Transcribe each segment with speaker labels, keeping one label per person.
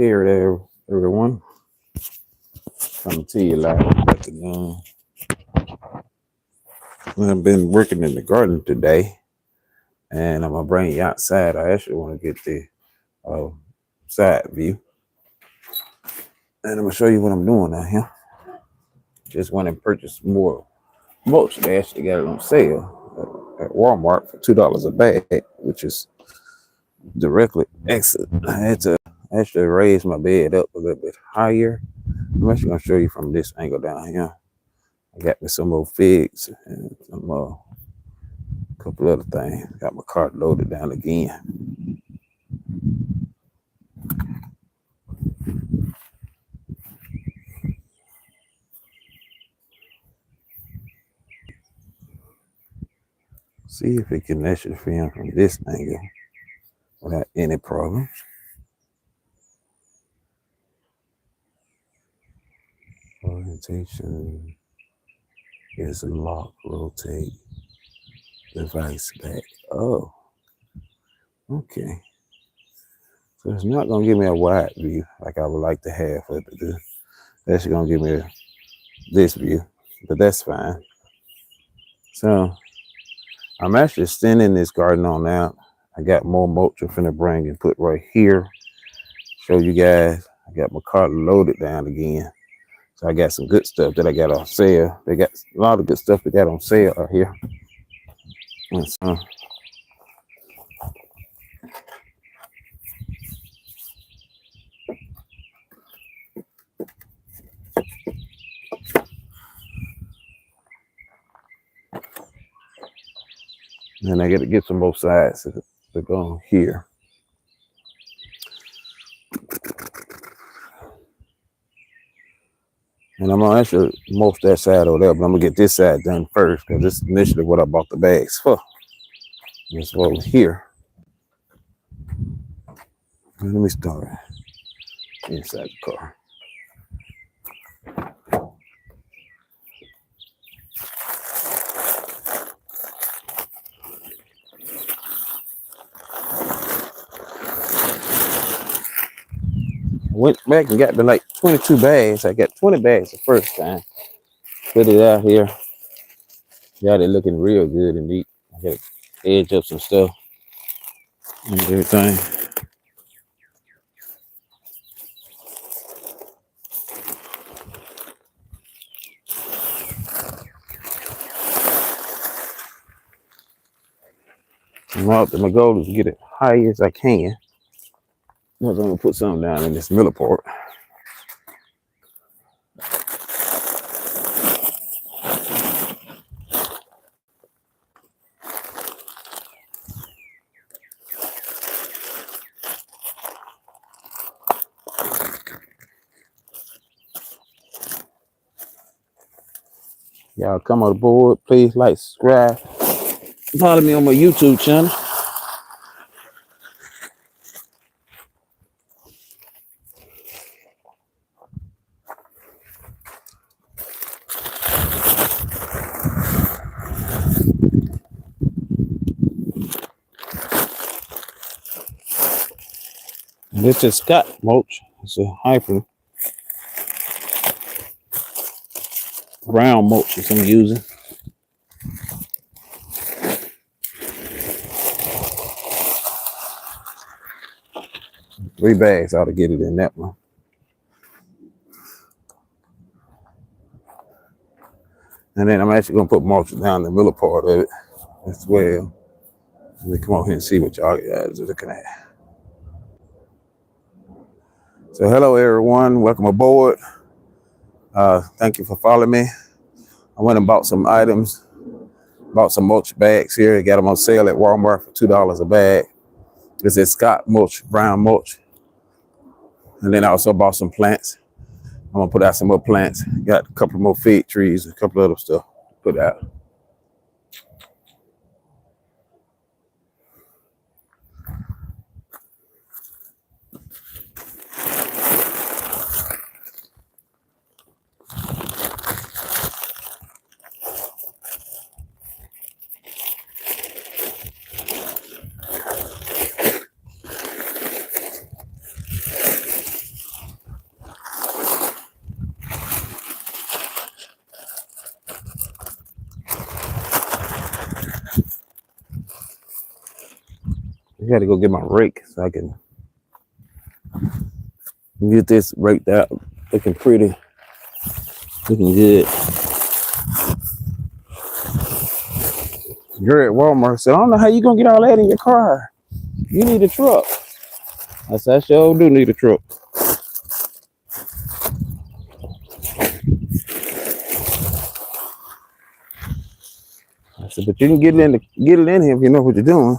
Speaker 1: Here there, everyone. Coming to you live. I've been working in the garden today, and I'm gonna bring you outside. I actually want to get the side view, and I'm gonna show you what I'm doing out here. Just went and purchased more mulch. They actually got it on sale at Walmart for $2 a bag, which is directly excellent. I had to actually raise my bed up a little bit higher. I'm actually gonna show you from this angle down here. I got me some more figs and some couple other things. Got my cart loaded down again. See if it can actually film from this angle without any problems. Orientation is lock, rotate device back. Oh, okay. So it's not gonna give me a wide view like I would like to have for it to do. It's gonna give me this view, but that's fine. So I'm actually extending this garden on out. I got more mulch I'm finna bring and put right here. Show you guys. I got my cart loaded down again. So I got some good stuff that I got on sale. They got a lot of good stuff they got on sale out here. And so, and I got to get some both sides to go on here. And I'm gonna actually mulch that side over there, but I'm gonna get this side done first because this is initially what I bought the bags for. This over here. Let me start inside the car. Went back and got the like 22 bags. I got 20 bags the first time. Put it out here. Got it looking real good and neat. I got to edge up some stuff and everything. My goal is to get it high as I can. I'm gonna put something down in this middle part. Y'all come on board. Please like, subscribe. Follow me on my YouTube channel. This is Scott mulch. It's a hyper brown mulch that I'm using. Three bags ought to get it in that one. And then I'm actually gonna put mulch down the middle part of it as well. Let me come over here and see what y'all guys are looking at. So hello everyone, welcome aboard. Thank you for following me. I went and bought some items, bought some mulch bags here. Got them on sale at Walmart for $2 a bag. This is Scott mulch, brown mulch. And then I also bought some plants. I'm gonna put out some more plants. Got a couple more fig trees, a couple other stuff to put out. I gotta go get my rake so I can get this raked out, looking pretty, looking good. You're at Walmart. So I don't know how you gonna get all that in your car. You need a truck. I said, I sure do need a truck. I said, but you can get it in here if you know what you're doing.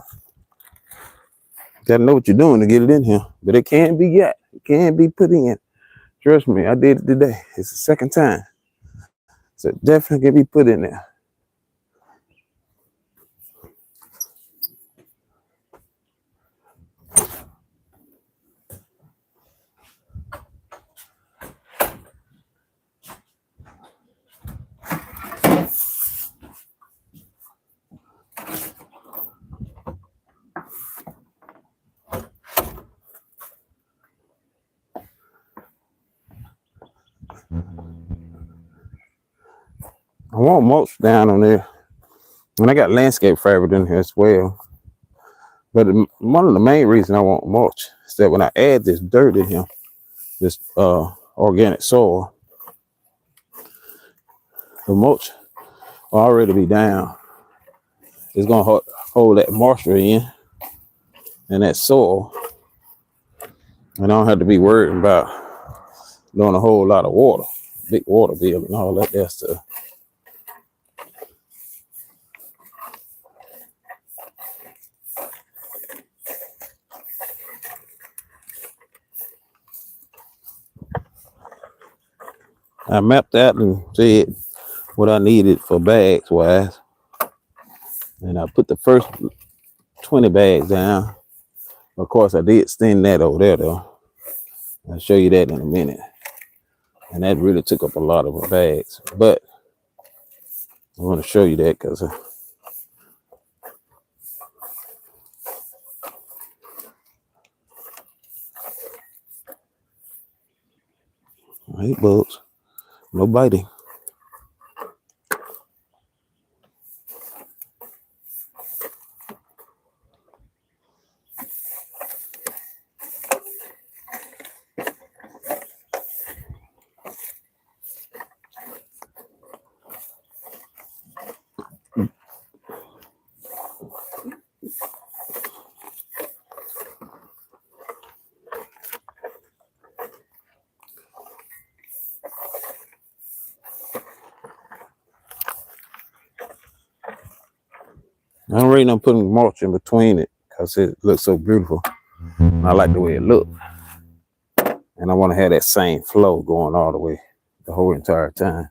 Speaker 1: You gotta know what you're doing to get it in here. But it can't be got. It can't be put in. Trust me, I did it today. It's the second time. So it definitely can be put in there. I want mulch down on there. And I got landscape fabric in here as well. But one of the main reasons I want mulch is that when I add this dirt in here, this organic soil, the mulch will already be down. It's gonna hold that moisture in and that soil. And I don't have to be worried about doing a whole lot of water, big water bill and all that stuff. I mapped out and said what I needed for bags wise. And I put the first 20 bags down. Of course, I did extend that over there though. I'll show you that in a minute. And that really took up a lot of my bags. But I want to show you that because I hate bugs. No biting. I'm waiting on putting mulch in between it because it looks so beautiful. I like the way it looks. And I want to have that same flow going all the way, the whole entire time.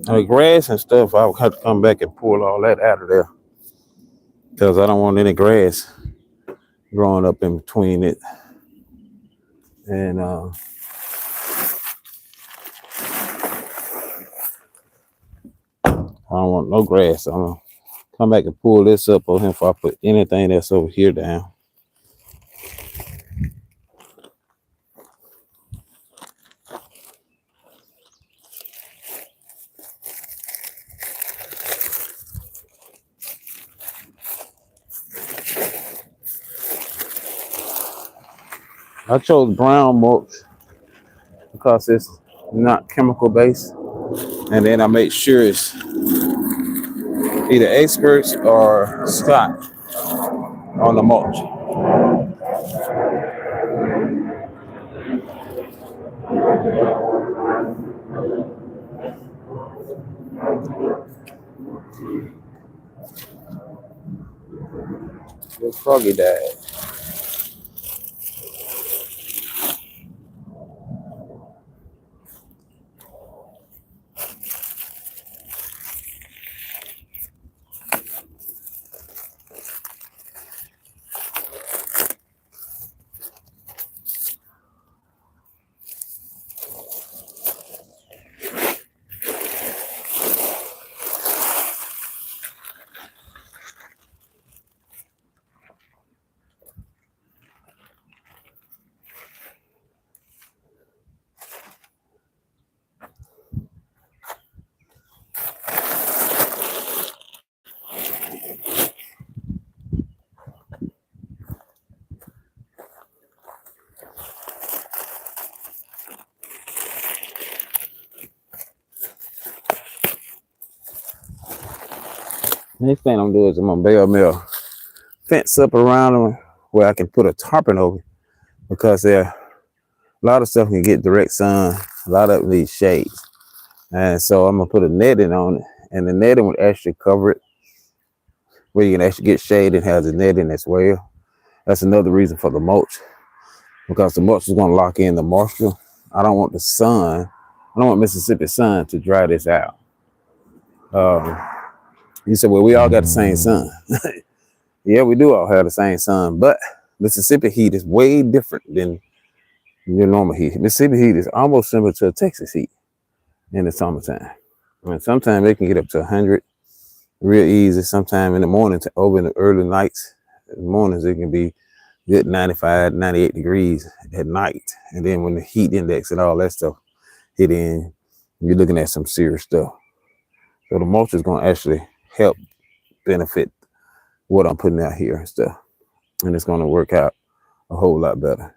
Speaker 1: The grass and stuff, I would have to come back and pull all that out of there because I don't want any grass growing up in between it. And I don't want no grass. I'm gonna come back and pull this up on him if I put anything that's over here down. I chose brown mulch because it's not chemical based. And then I make sure it's either experts or Scott on the mulch. The froggy died. Next thing I'm doing is I'm gonna bale mill fence up around them where I can put a tarpon over because there a lot of stuff can get direct sun, a lot of it needs shades. And so I'm gonna put a netting on it, and the netting would actually cover it where you can actually get shade and has a netting as well. That's another reason for the mulch, because the mulch is gonna lock in the moisture. I don't want the sun, I don't want Mississippi sun to dry this out. You said, well, we all got the same sun. Yeah, we do all have the same sun, but Mississippi heat is way different than your normal heat. Mississippi heat is almost similar to a Texas heat in the summertime. I mean, sometimes they can get up to 100 real easy. Sometime in the morning, over in the early nights, in the mornings, it can be good 95, 98 degrees at night. And then when the heat index and all that stuff hit in, you're looking at some serious stuff. So the mulch is going to actually help benefit what I'm putting out here and stuff. And it's going to work out a whole lot better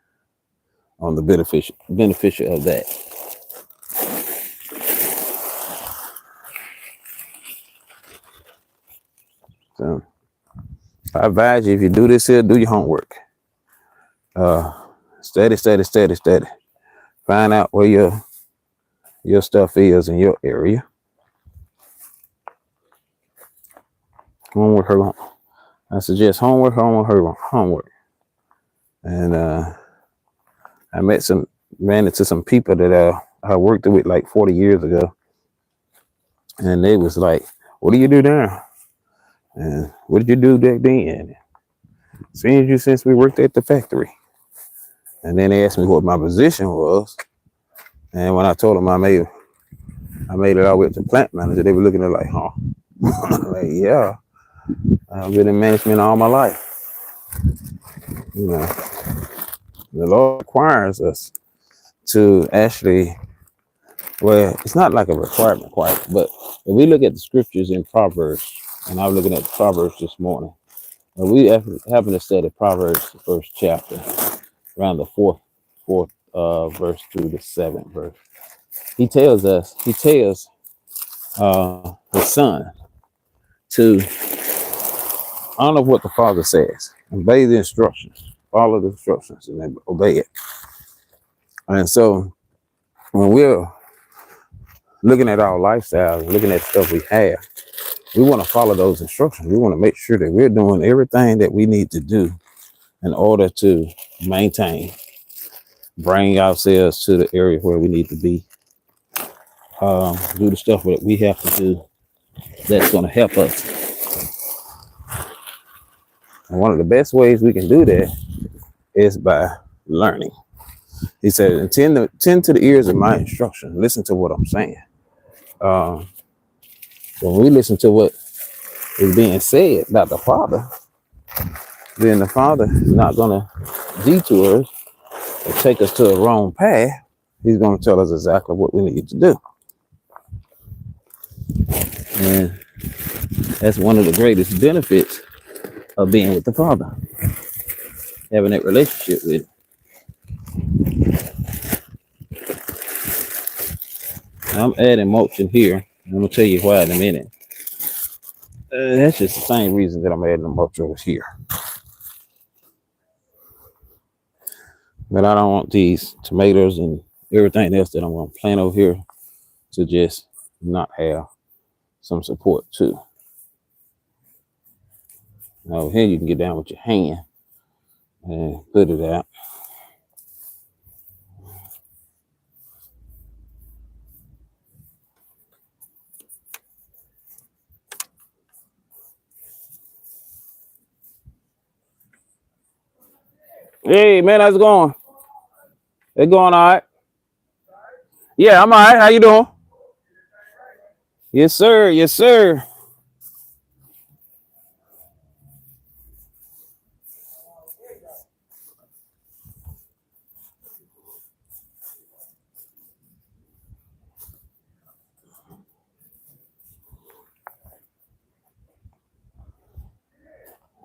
Speaker 1: on the beneficial of that. So I advise you, if you do this here, do your homework. Study. Find out where your stuff is in your area. Homework. I suggest homework. And I ran into some people that I worked with like 40 years ago. And they was like, what do you do now? And what did you do back then? Seen you since we worked at the factory. And then they asked me what my position was. And when I told them I made it all the way up to plant manager, they were looking at it like, huh? Like, yeah, I've been in management all my life. You know, the Lord requires us to actually, well, it's not like a requirement quite, but if we look at the scriptures in Proverbs, and I was looking at the Proverbs this morning, and we happen to study Proverbs, the first chapter, around the fourth verse through the 7th verse. He tells the son to honor what the father says, obey the instructions, follow the instructions, and then obey it. And so when we're looking at our lifestyle, looking at stuff we have, we want to follow those instructions. We want to make sure that we're doing everything that we need to do in order to maintain, bring ourselves to the area where we need to be, do the stuff that we have to do that's going to help us. And one of the best ways we can do that is by learning. He said, attend to the ears of my instruction. Listen to what I'm saying. When we listen to what is being said about the Father, then the Father is not going to detour us or take us to a wrong path. He's going to tell us exactly what we need to do. And that's one of the greatest benefits of being with the Father, having that relationship with him. I'm adding mulch in here. I'm gonna tell you why in a minute. That's just the same reason that I'm adding the mulch over here. But I don't want these tomatoes and everything else that I'm gonna plant over here to just not have some support too. Now here you can get down with your hand and put it out. Hey man, how's it going? It's going all right. Yeah, I'm all right. How you doing? Yes, sir. Yes, sir.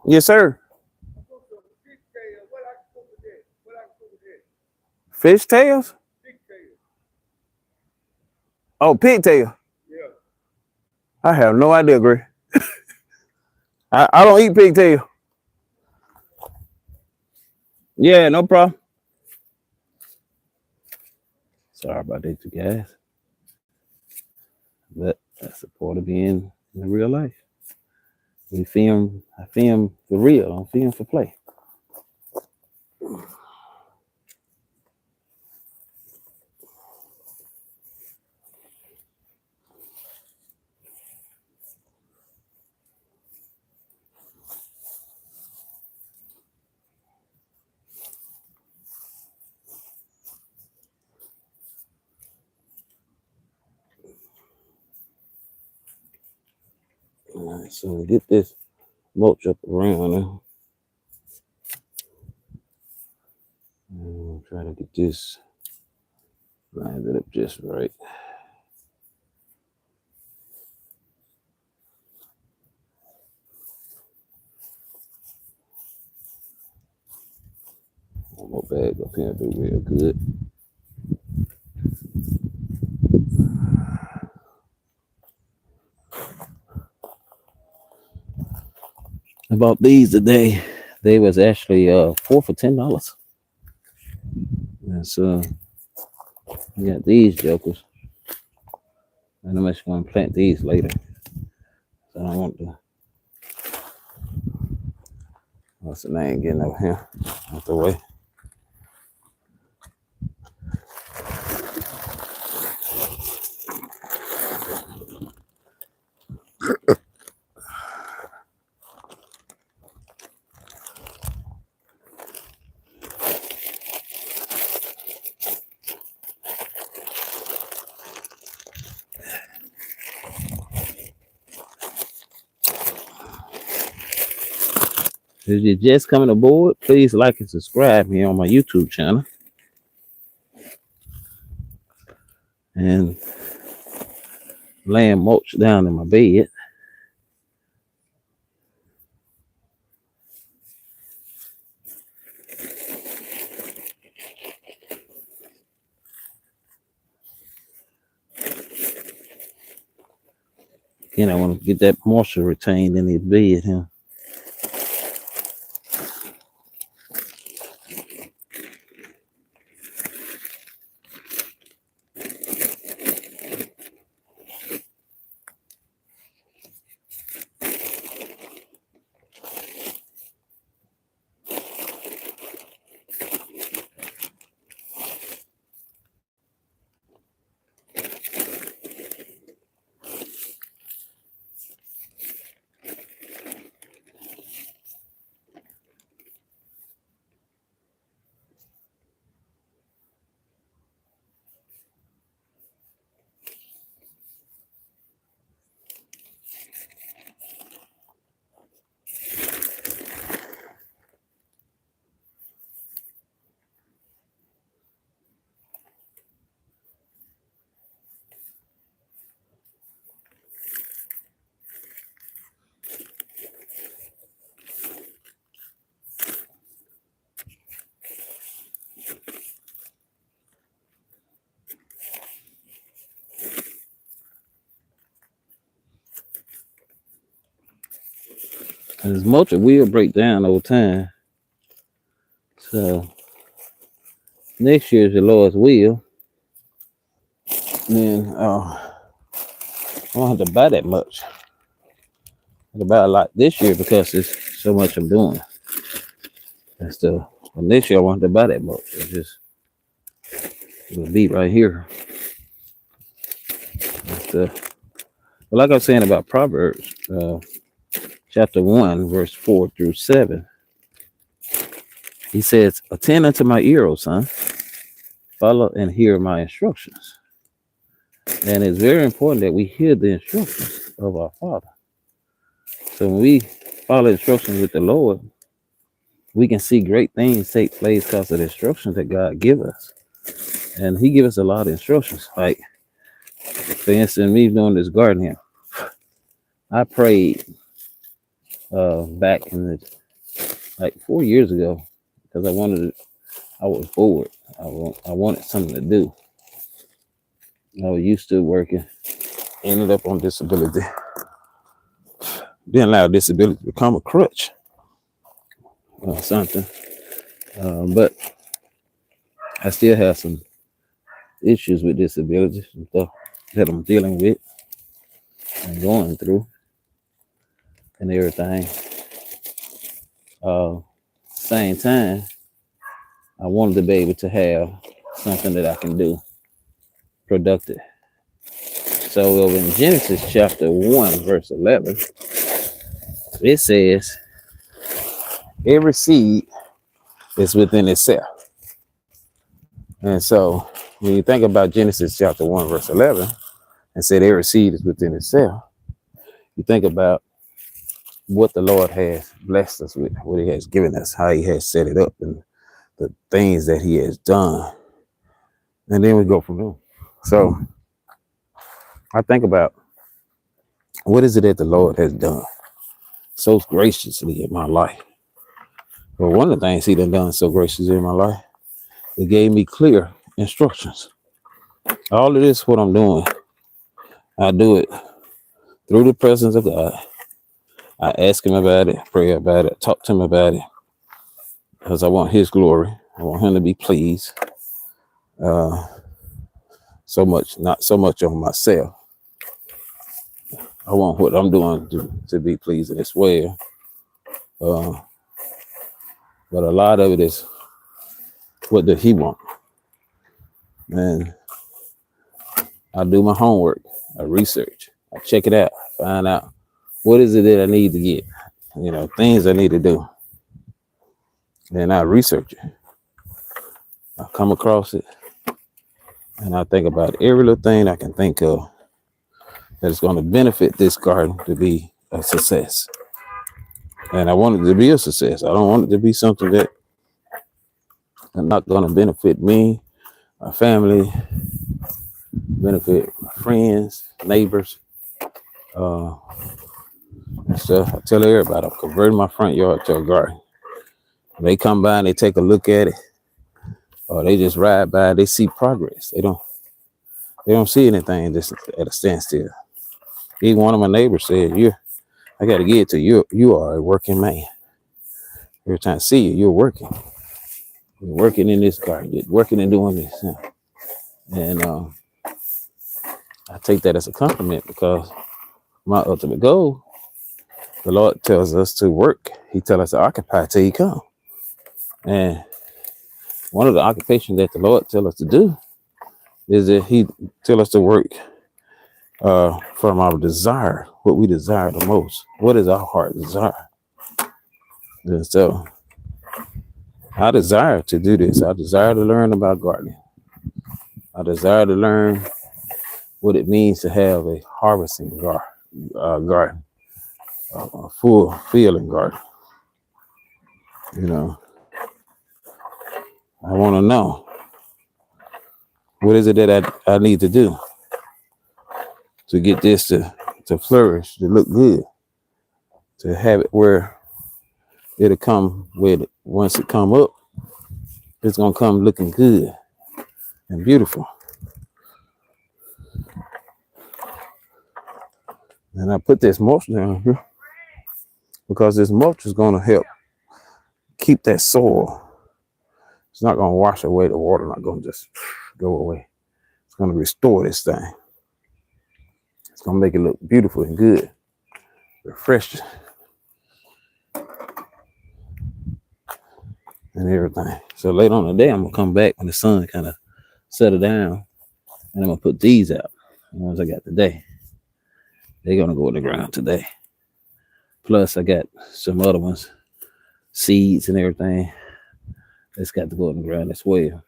Speaker 1: Yes, sir. Fish tails? Oh, pigtail. I have no idea, Gray. I don't eat pigtail. Yeah, no problem. Sorry about that, you guys. But that's a part of being in real life. I film for real. I don't film for play. All right, so get this mulch up around now. I'm trying to get this lined it up just right. One more bag up here, do real good. I bought these today. They was actually 4 for $10. And so I got these jokers. And I'm just gonna plant these later. So I don't want to, what's the name, getting over here out the way. If you're just coming aboard, please like and subscribe here on my YouTube channel. And laying mulch down in my bed. Again, I want to get that moisture retained in the bed here. And this mulch will break down over time. So next year is the Lord's will. Then I don't have to buy that much. I have to buy a lot this year because it's so much I'm doing and stuff. And this year I won't have to buy that much. It'll be right here and stuff. But like I was saying about Proverbs, chapter 1, verse 4 through 7, he says, "Attend unto my ear, O son, follow and hear my instructions." And it's very important that we hear the instructions of our Father. So when we follow instructions with the Lord, we can see great things take place because of the instructions that God give us. And he give us a lot of instructions. Like, for instance, me doing this garden here, I prayed back in the, like 4 years ago, because I was bored. I wanted something to do. I was used to working, ended up on disability. Didn't allow disability to become a crutch or something. But I still have some issues with disabilities and stuff that I'm dealing with and going through and everything. Same time, I wanted to be able to have something that I can do productive. So in Genesis chapter 1, verse 11, it says, every seed is within itself. And so when you think about Genesis chapter 1, verse 11, and said every seed is within itself, you think about what the Lord has blessed us with, what he has given us, how he has set it up, and the things that he has done. And then we go from there. So I think about, what is it that the Lord has done so graciously in my life? Well, one of the things he done so graciously in my life, it gave me clear instructions. All of this, what I'm doing, I do it through the presence of God. I ask him about it, pray about it, talk to him about it, because I want his glory. I want him to be pleased. So much, not so much on myself. I want what I'm doing to be pleasing as well. But a lot of it is, what does he want? And I do my homework, I research, I check it out, find out what is it that I need to get, things I need to do. And I research it. I come across it, and I think about every little thing I can think of that is going to benefit this garden to be a success. And I want it to be a success. I don't want it to be something that is not going to benefit me, my family, benefit my friends, neighbors, and stuff. I tell everybody I'm converting my front yard to a garden. They come by and they take a look at it, or they just ride by, they see progress. They don't see anything just at a standstill. Even one of my neighbors said, I got to get it to you. You are a working man. Every time I see you, you're working. You're working in this garden. You're working and doing this. And I take that as a compliment, because my ultimate goal, the Lord tells us to work. He tells us to occupy till he comes. And one of the occupations that the Lord tells us to do is that he tells us to work from our desire, what we desire the most. What is our heart desire? And so I desire to do this. I desire to learn about gardening. I desire to learn what it means to have a harvesting garden, a full fielding garden. I want to know, what is it that I need to do to get this to flourish, to look good, to have it where it'll come with it. Once it come up, it's gonna come looking good and beautiful. And I put this mulch down here because this mulch is going to help keep that soil. It's not going to wash away the water, not going to just go away. It's going to restore this thing. It's going to make it look beautiful and good, refreshing, and everything. So later on today, I'm going to come back when the sun kind of settle down, and I'm going to put these out. The ones I got today, they're going to go in the ground today. Plus, I got some other ones, seeds and everything, that's got to go in the ground as well.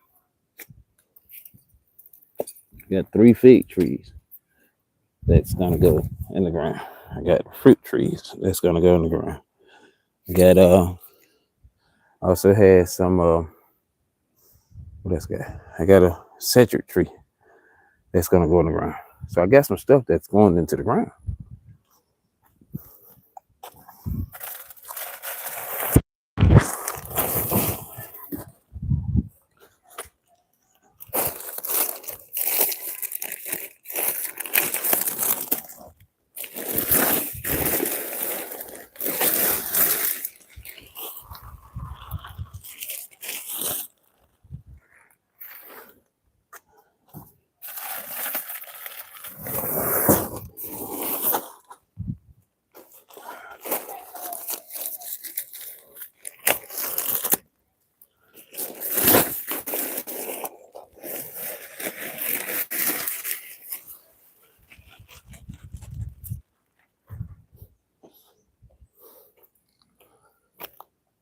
Speaker 1: Got 3 fig trees that's going to go in the ground. I got fruit trees that's going to go in the ground. I got, also had some, what else got? I got a cedric tree that's going to go in the ground. So I got some stuff that's going into the ground.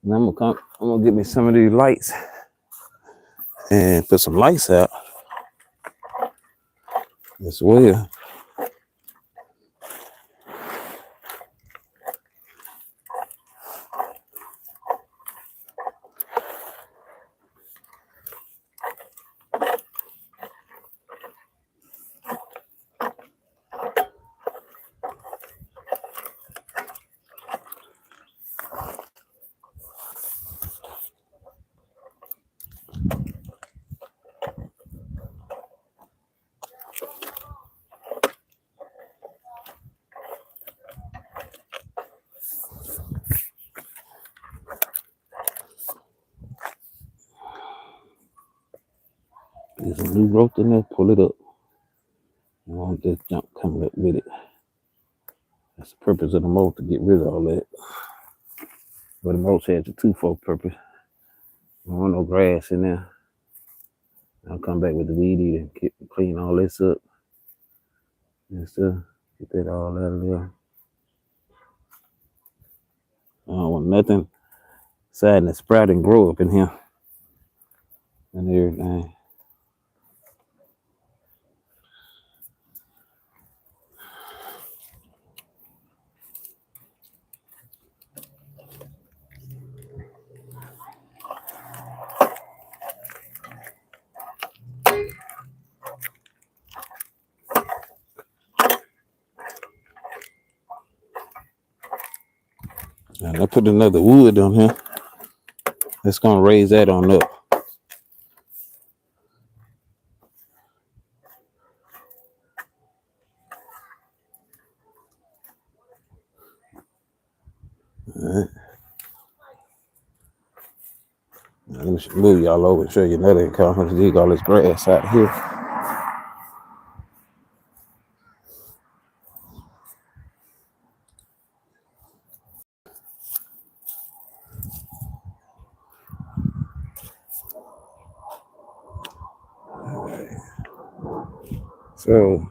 Speaker 1: And I'm gonna get me some of these lights and put some lights out as well. There's a new growth in there, pull it up. I want this junk coming up with it. That's the purpose of the mulch, to get rid of all that. But the mulch has a twofold purpose. I don't want no grass in there. I'll come back with the weed eater and clean all this up and stuff. Get that all out of there. I don't want nothing siding and sprout and grow up in here and everything. And I put another wood on here. That's gonna raise that on up. All right. Let me move y'all over and show you another encounter. Dig all this grass out here. All right. So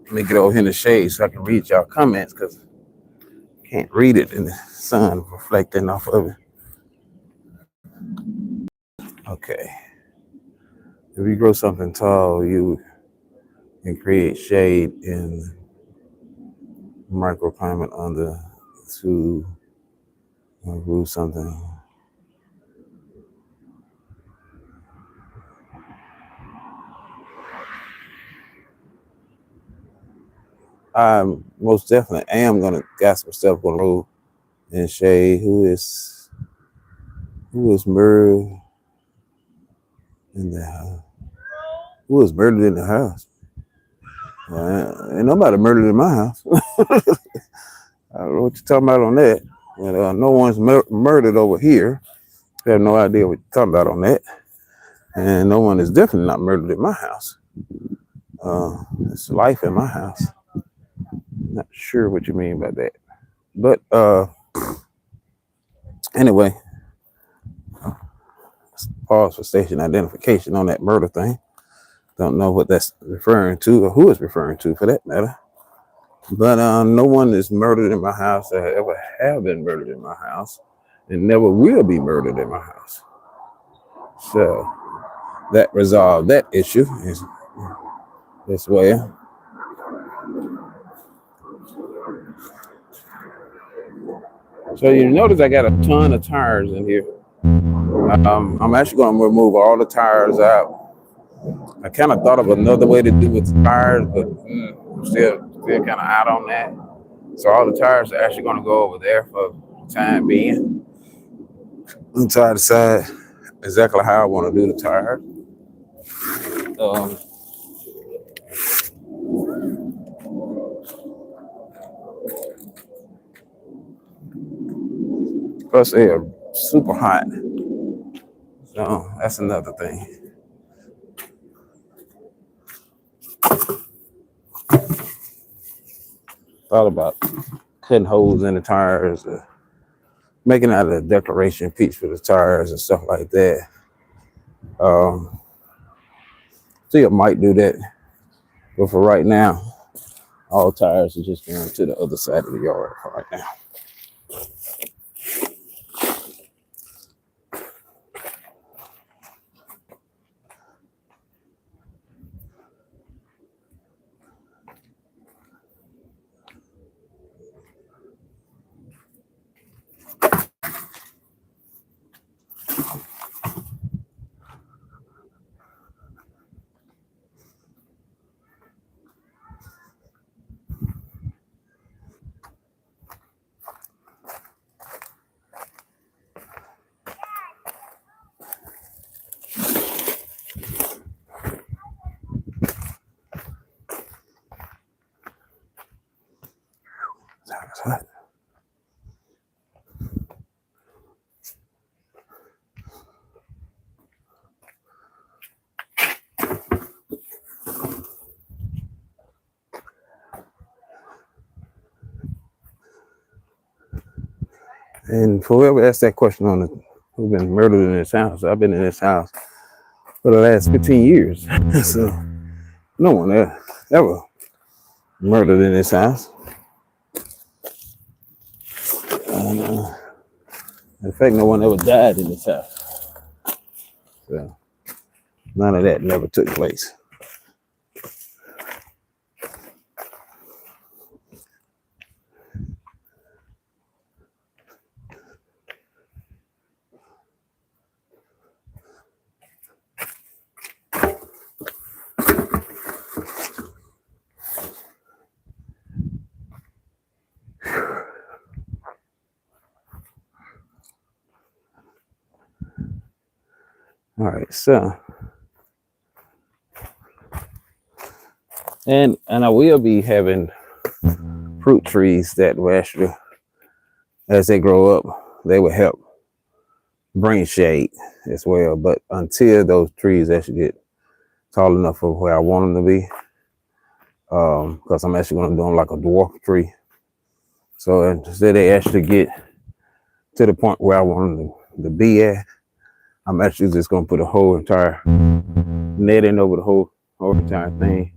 Speaker 1: let me get over here in the shade so I can read y'all comments, because I can't read it in the sun reflecting off of it. Okay. If you grow something tall, you can create shade in microclimate under to grow something. I most definitely am gonna got some stuff gonna grow in shade. Who is murdered in the house? Who was murdered in the house? Ain't nobody murdered in my house. I don't know what you're talking about on that. But, no one's murdered over here. I have no idea what you're talking about on that. And no one is definitely not murdered in my house. It's life in my house. Not sure what you mean by that. But anyway, pause for station identification on that murder thing. Don't know what that's referring to or who it's referring to for that matter. But no one is murdered in my house that ever have been murdered in my house and never will be murdered in my house. So that resolved that issue as well. So you notice I got a ton of tires in here. I'm actually going to remove all the tires out. I kind of thought of another way to do with the tires, but I'm still kind of out on that. So all the tires are actually going to go over there for the time being until I decide exactly how I want to do the tire. Plus they are super hot. So that's another thing. Thought about cutting holes in the tires, making out a decoration piece for the tires and stuff like that. Still might do that. But for right now, all tires are just going to the other side of the yard right now. That's hot. And for whoever asked that question on who been murdered in this house, I've been in this house for the last 15 years. So no one ever murdered in this house. And, in fact, no one ever died in this house. So none of that never took place. All right, so and I will be having fruit trees that will actually, as they grow up, they will help bring shade as well. But until those trees actually get tall enough for where I want them to be, because I'm actually going to do them like a dwarf tree. So until they actually get to the point where I want them to be at, I'm actually just going to put a whole entire netting over the whole entire thing,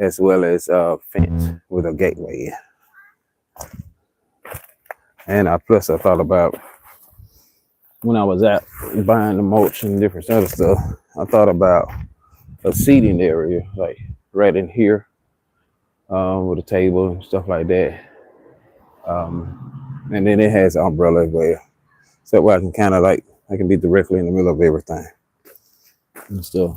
Speaker 1: as well as a fence with a gateway. And plus I thought about when I was out buying the mulch and different other stuff, I thought about a seating area, like right in here, with a table and stuff like that. And then it has an umbrella as well, so where I can kind of like I can be directly in the middle of everything and stuff.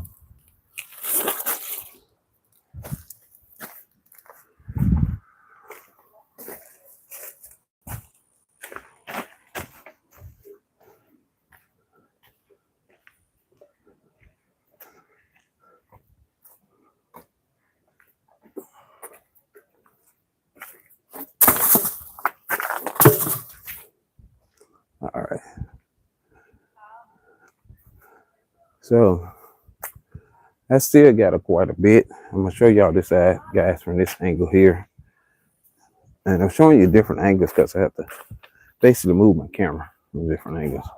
Speaker 1: All right, so I still got quite a bit. I'm gonna show y'all this side, guys, from this angle here, and I'm showing you different angles because I have to basically move my camera from different angles.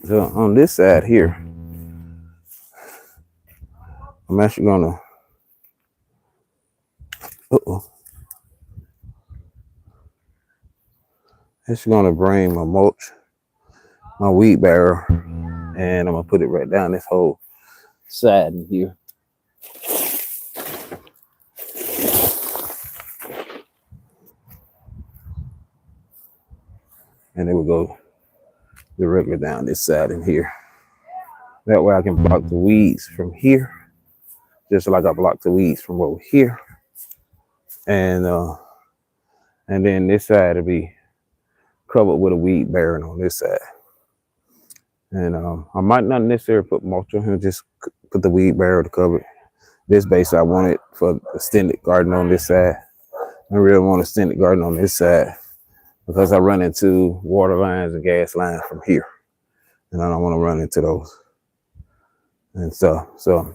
Speaker 1: So on this side here, I'm actually gonna, bring my mulch, my weed barrel, and I'm gonna put it right down this whole side in here. And it will go directly down this side in here. That way I can block the weeds from here, just like I block the weeds from over here. And then this side will be covered with a weed barrel on this side. And I might not necessarily put mulch on here, just put the weed barrel to cover it. This base I want it for extended garden on this side. I really want extended garden on this side because I run into water lines and gas lines from here, and I don't want to run into those and stuff. So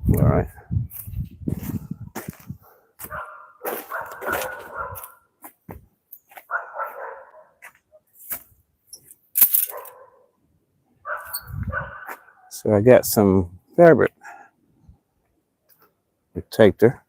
Speaker 1: all right. So I got some fabric protector.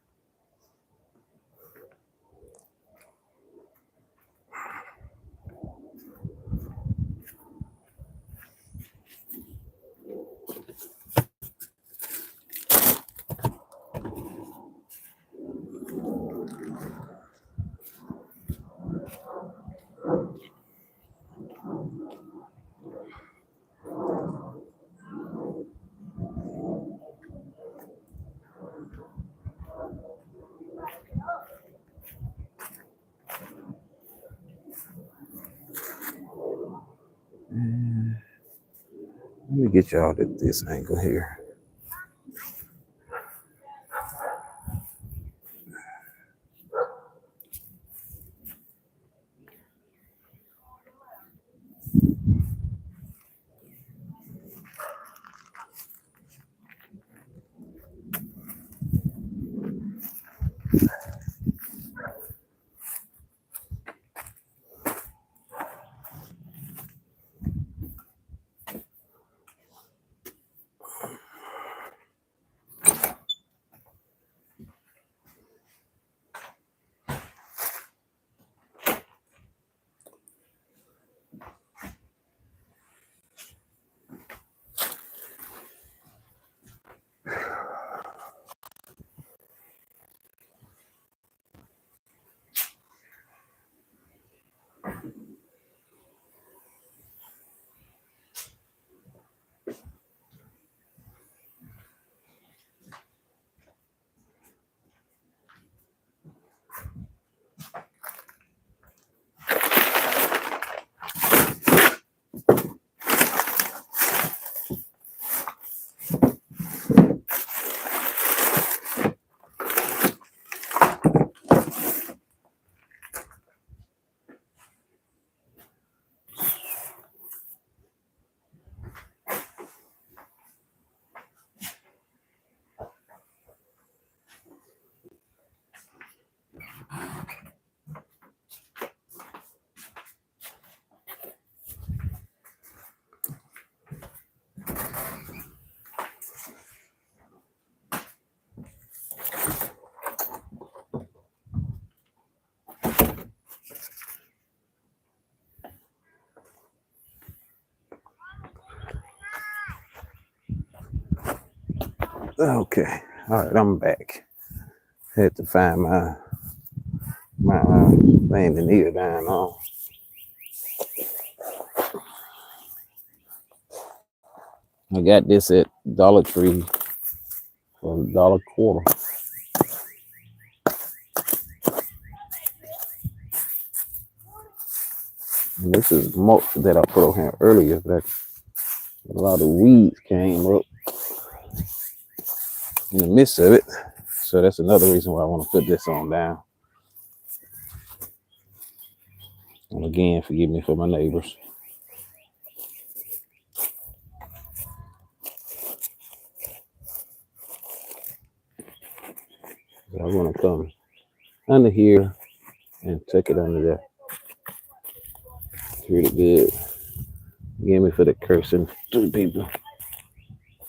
Speaker 1: Let me get y'all at this angle here. Okay. All right, I'm back. Had to find my thing to kneel down on. I got this at Dollar Tree for $1.25. And this is mulch that I put on here earlier. That a lot of weeds came up in the midst of it. So that's another reason why I want to put this on down. And again, forgive me for my neighbors. I want to come under here and tuck it under there. Pretty good. Forgive me for the cursing to the people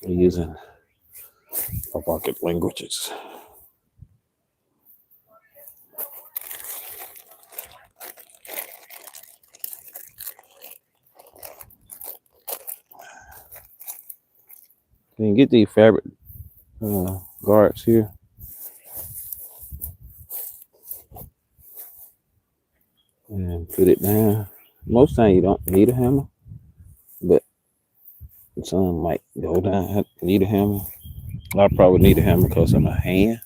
Speaker 1: using pocket languages. You can get these fabric guards here. And put it down. Most time you don't need a hammer, but some might go down, need a hammer. I probably need a hammer because of my hand.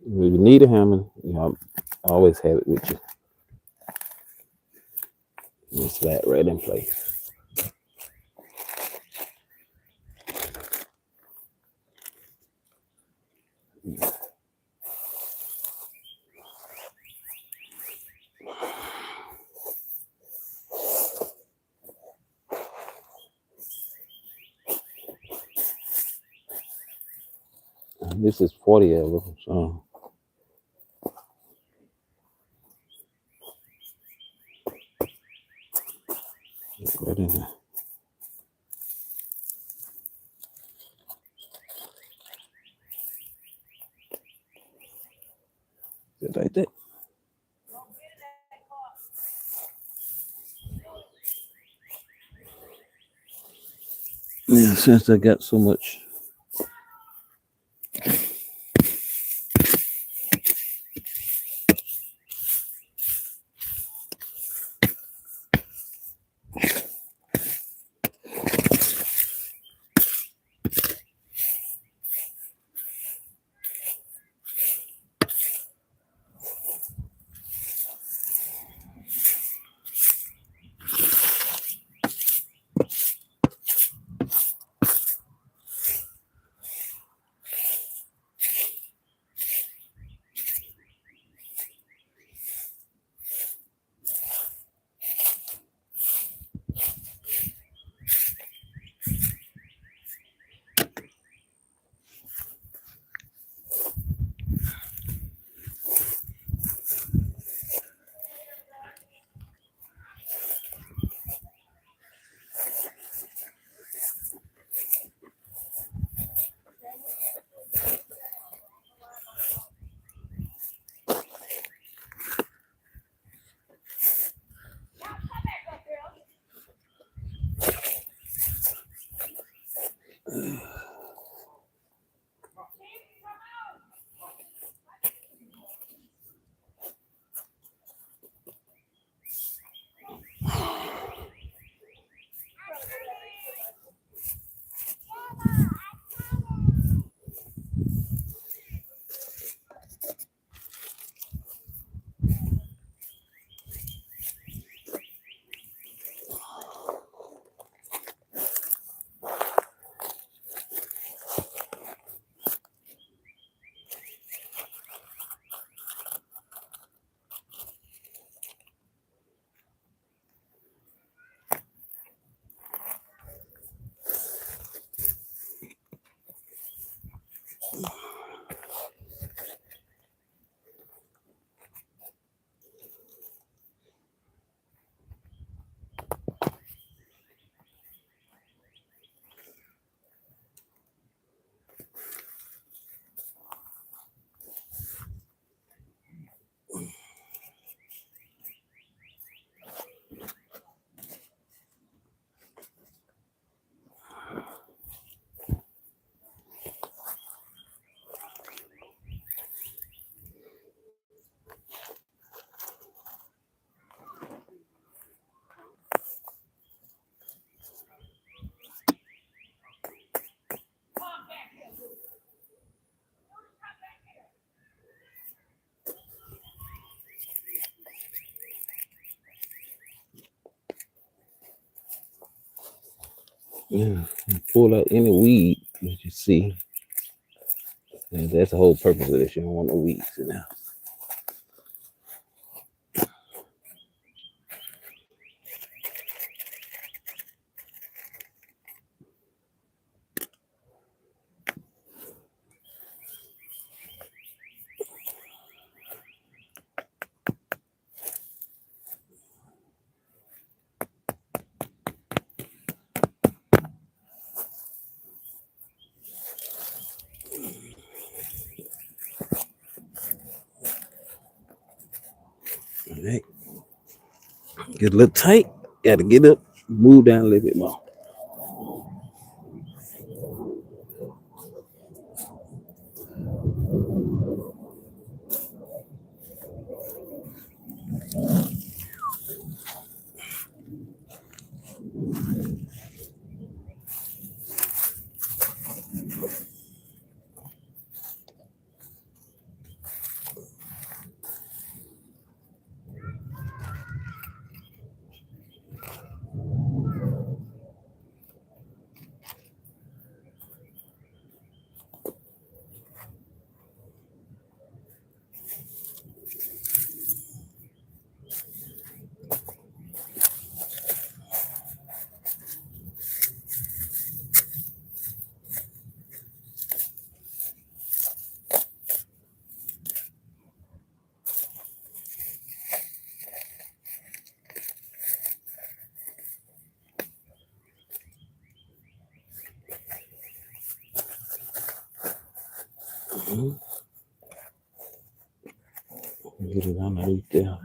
Speaker 1: If you need a hammer, you know, always have it with you. It's that right in place. This is 40 of them, so right in there. Just like that. Yeah, since I got so much. Yeah, pull out any weed that you see. And that's the whole purpose of this. You don't want no weeds in there. All right. Get a little tight. Got to get up, move down a little bit more. Mhm. Get it underneath there.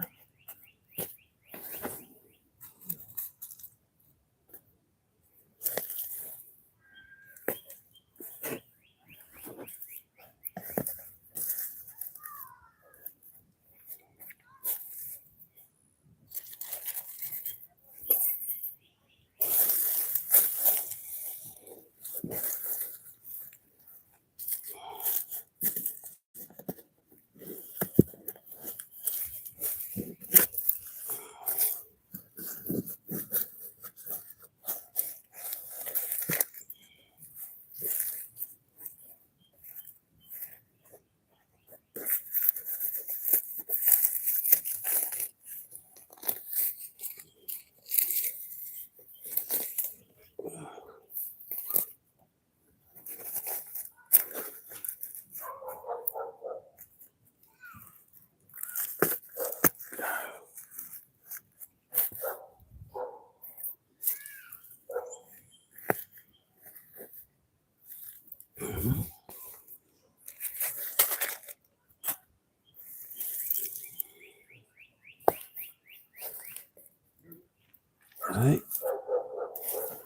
Speaker 1: All right.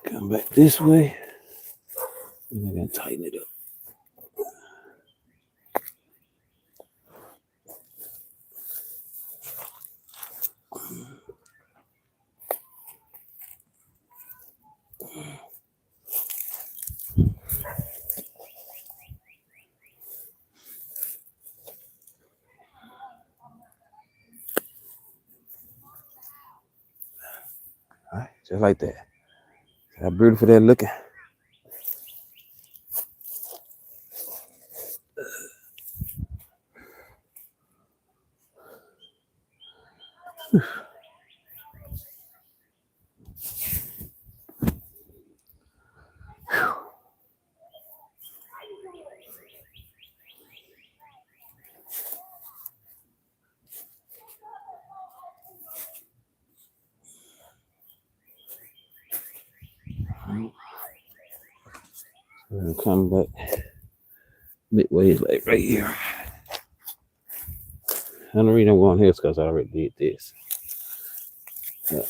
Speaker 1: Come back this way. And I'm going to tighten it up. All right. Just like that. How beautiful that looking. And come back midway, like right here. And the reason I'm going here is because I already did this. Yeah.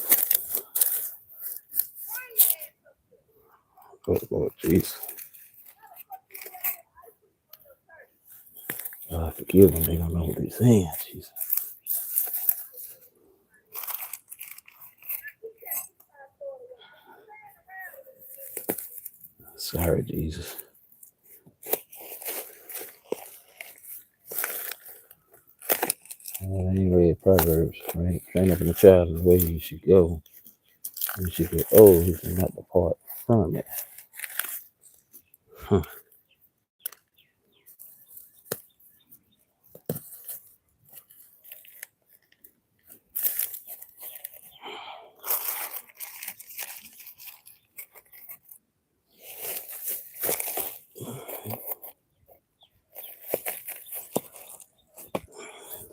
Speaker 1: Oh, jeez. Forgive them. They don't know what they're saying. Jesus. Sorry, Jesus. I ain't read Proverbs, right? Train up in a child in the way he should go. He should get old, he should not depart. Found that. Huh.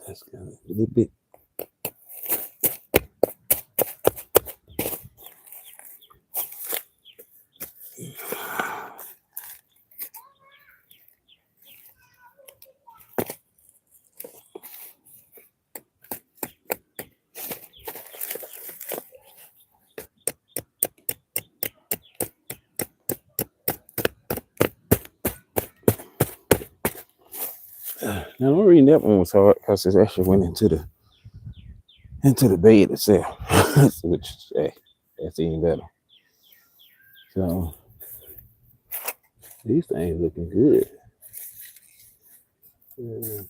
Speaker 1: That's got a little bit. Now the reason that one was hard because it actually went into the bed itself, which hey, that's even better. So these things looking good. Yeah.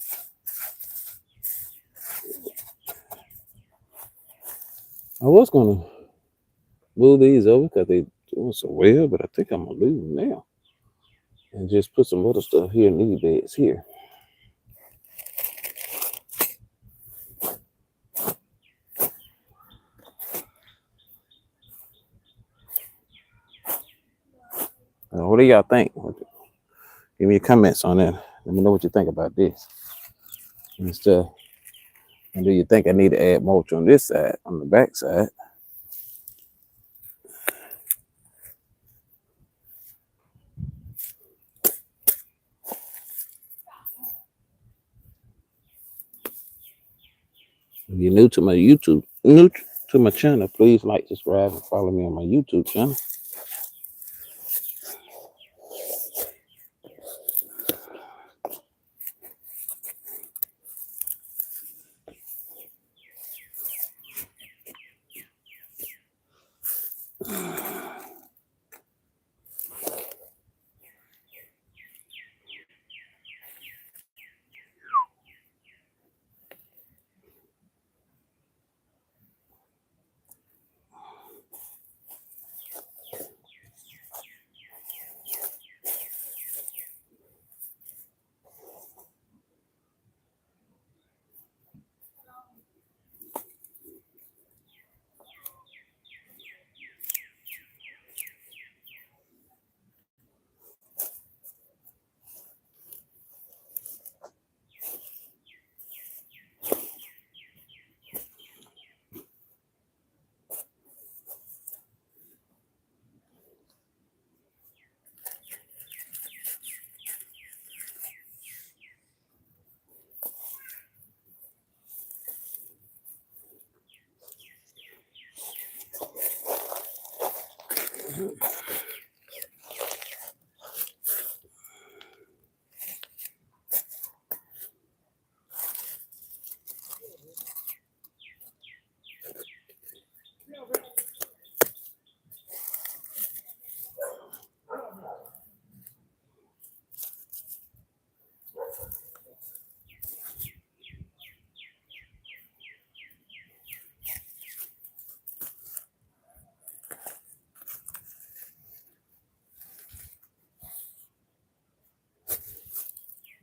Speaker 1: I was gonna move these over because they doing so well, but I think I'm gonna leave them now and just put some other stuff here in these beds here. What do y'all think? Give me your comments on that. Let me know what you think about this and stuff. And do you think I need to add mulch on this side, on the back side? If you're new to my YouTube, new to my channel, please like, subscribe, and follow me on my YouTube channel.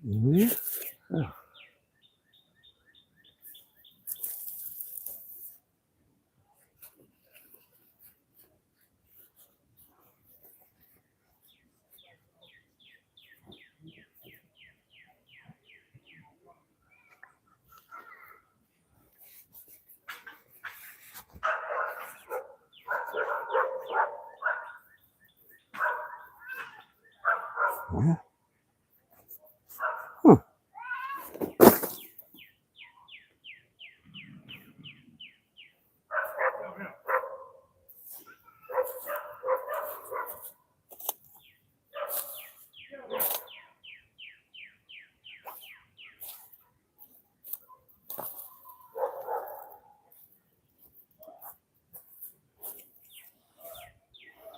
Speaker 1: Yeah. Yeah. Huh.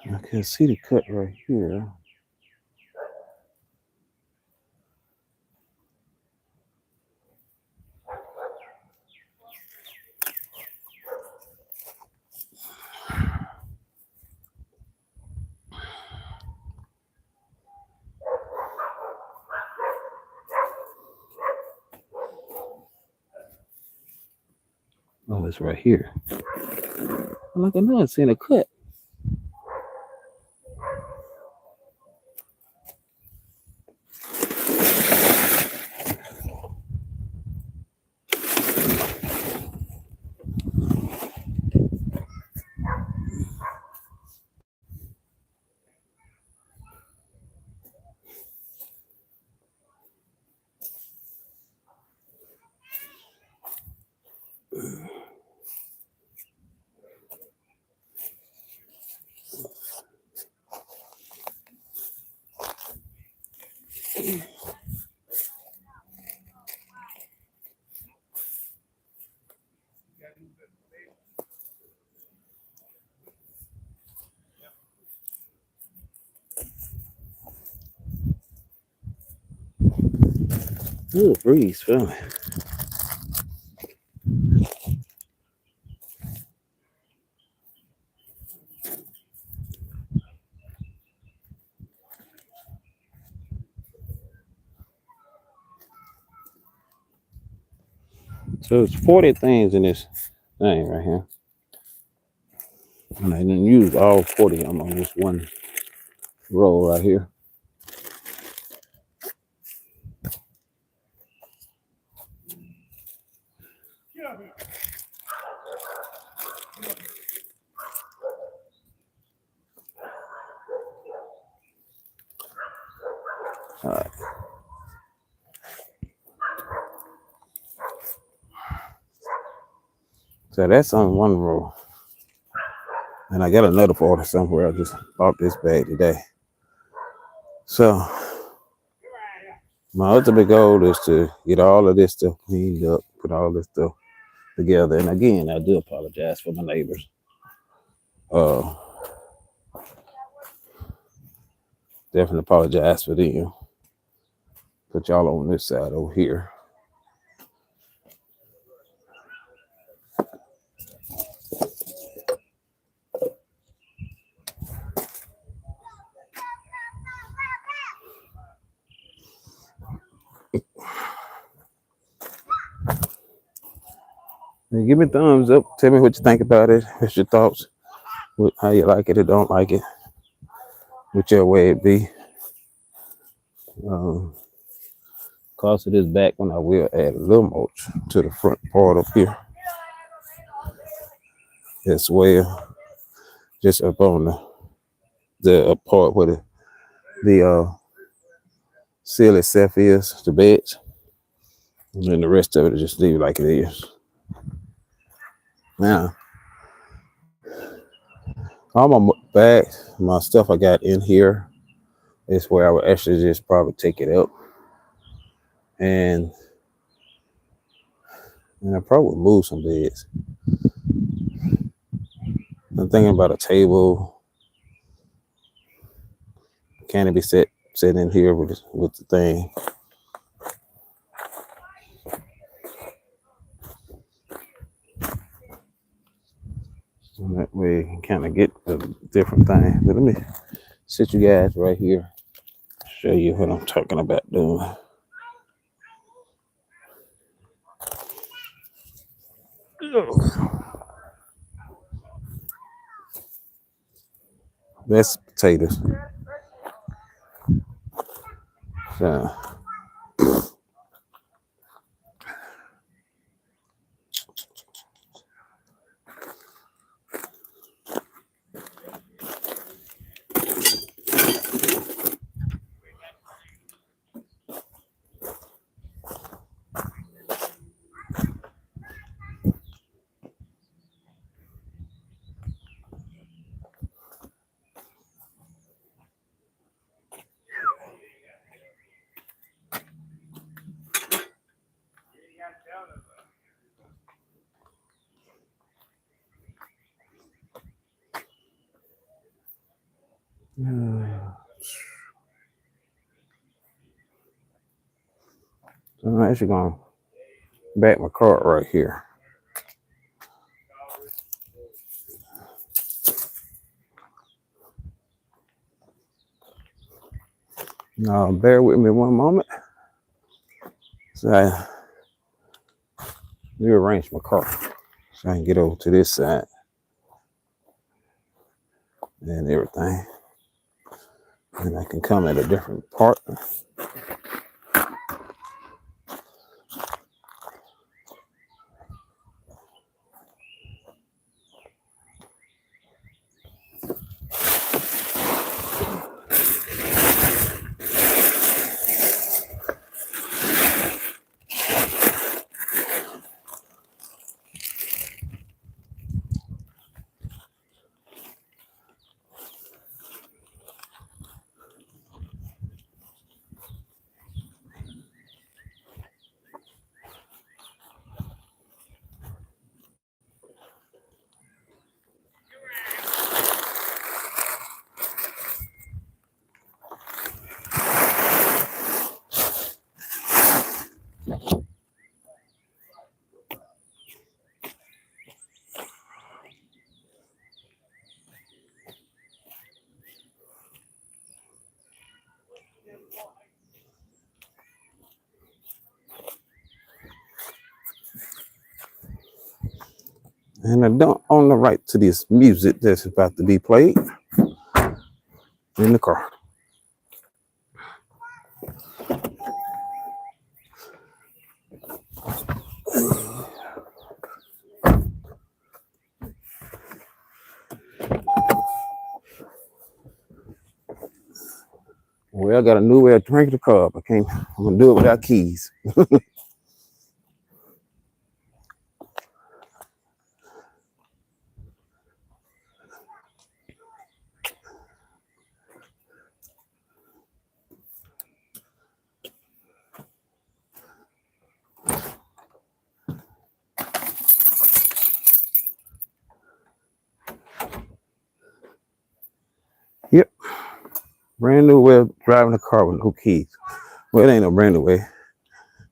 Speaker 1: I can see the cut right here. Oh, it's right here. I'm like, I know it's in a cut. Ooh, breeze feeling. So it's 40 things in this thing right here. And I didn't use all 40 of them on this one roll right here. All right. So that's on one roll. And I got another order somewhere. I just bought this bag today. So my ultimate goal is to get all of this stuff cleaned up, put all this stuff together. And again, I do apologize for my neighbors. Definitely apologize for them. Put y'all on this side over here. And give me thumbs up. Tell me what you think about it. What's your thoughts? How you like it or don't like it. Whichever way it be. Cause of this back one, I will add a little mulch to the front part up here as well. Just up on the part where the seal itself is, the bed. And then the rest of it, just leave it like it is. Now, all my back, my stuff I got in here is where I would actually just probably take it up. And I probably would move some beds. I'm thinking about a table. Can it be set in here with the thing? And that way you can kind of get the different things. But let me sit you guys right here, show you what I'm talking about doing. That's potatoes. So, I'm actually going to back my cart right here. Now, bear with me one moment. So I rearrange my cart. So I can get over to this side and everything. And I can come at a different part. And I don't own the right to this music that's about to be played in the car. Well, I got a new way of drinking the car up. I'm gonna do it without keys. Yep. Brand new way of driving a car with no keys. Well, it ain't no brand new way.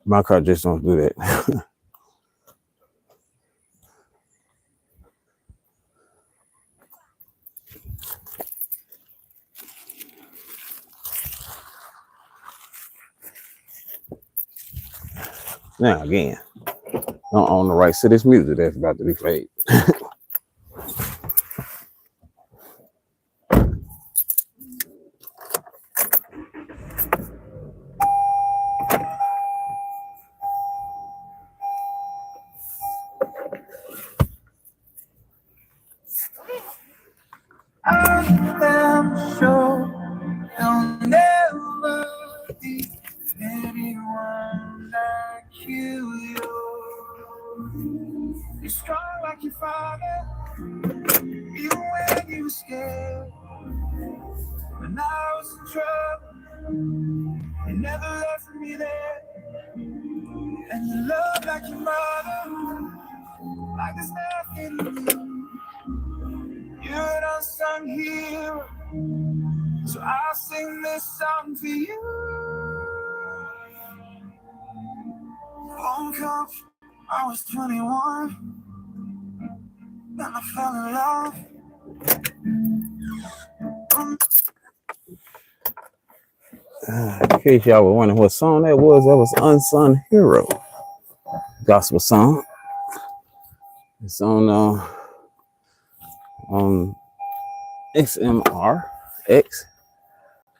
Speaker 1: My car just don't do that. Now again, don't own the rights to this music that's about to be played.
Speaker 2: I am sure there'll never be anyone like you. You're strong like your father, even when you were scared. When I was in trouble, you never left me there. And you love like your mother, like there's nothing new. You're an unsung hero, so I'll sing this song for you. Home comes, I was 21, then I fell in love.
Speaker 1: In case y'all were wondering what song that was Unsung Hero gospel song. It's on XMR X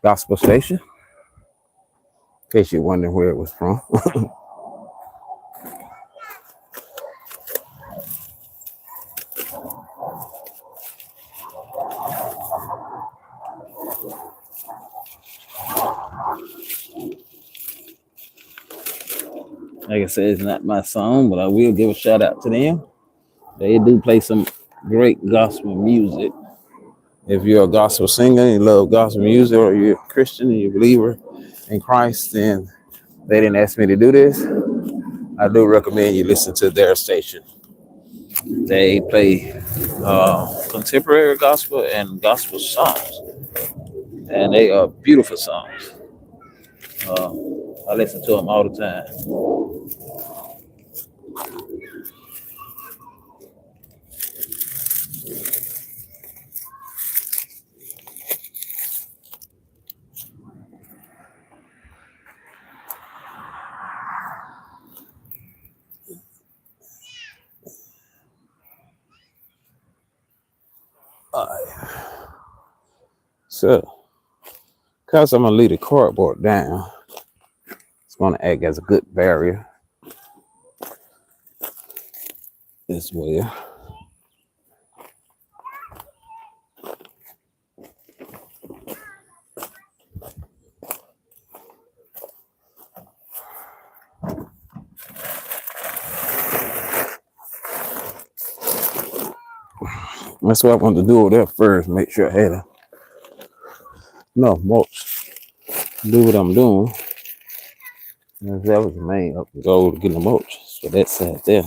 Speaker 1: gospel station. In case you're wondering where it was from. Like I said, it's not my song, but I will give a shout out to them. They do play some great gospel music. If you're a gospel singer and you love gospel music, or you're a Christian and you're a believer in Christ, then they didn't ask me to do this. I do recommend you listen to their station. They play contemporary gospel and gospel songs, and they are beautiful songs. I listen to them all the time. So, because I'm gonna leave the cardboard down, it's gonna act as a good barrier as well. That's what I wanted to do over there first. Make sure I had enough mulch to do what I'm doing. And that was the main goal to get the mulch. So that sat there.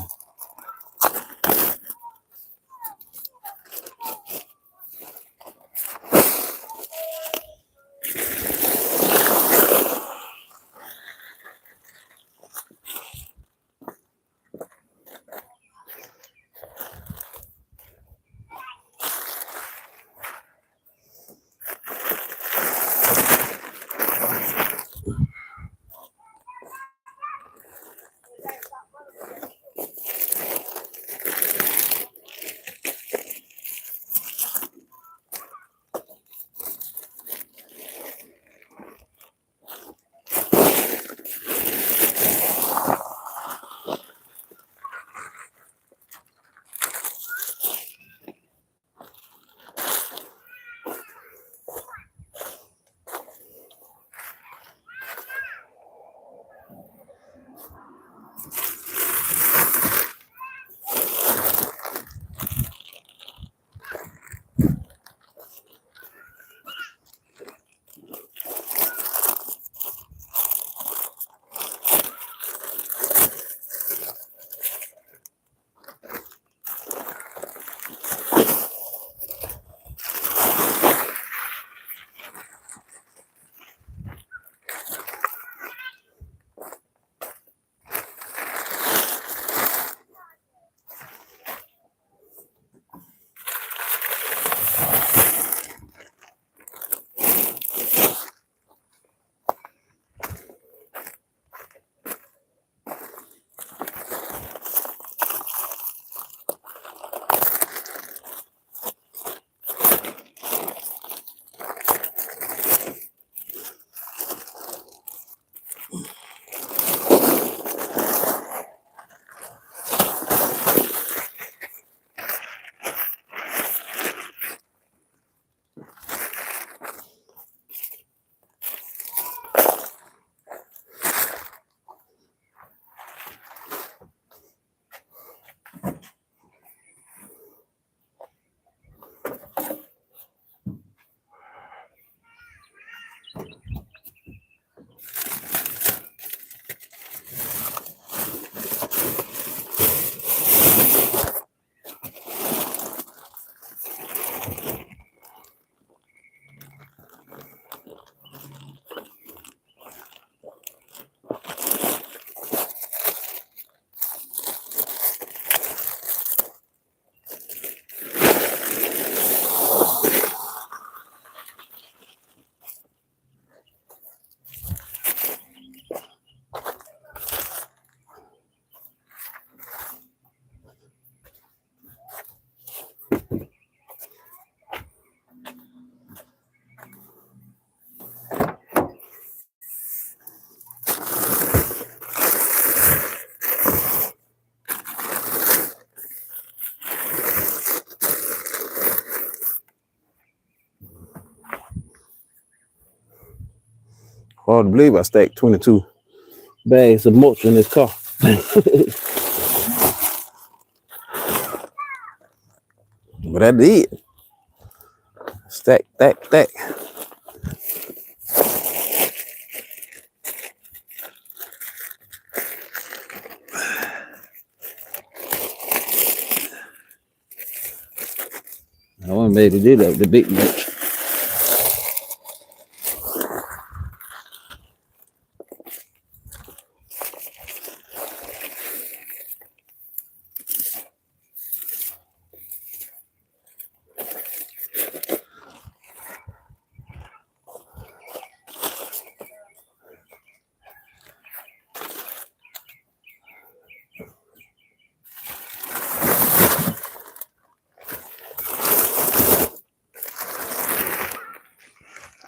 Speaker 1: Hard to believe I stacked 22 bags of mulch in this car. But I did. Stack, stack, stack. I wasn't made to do that with the big mulch.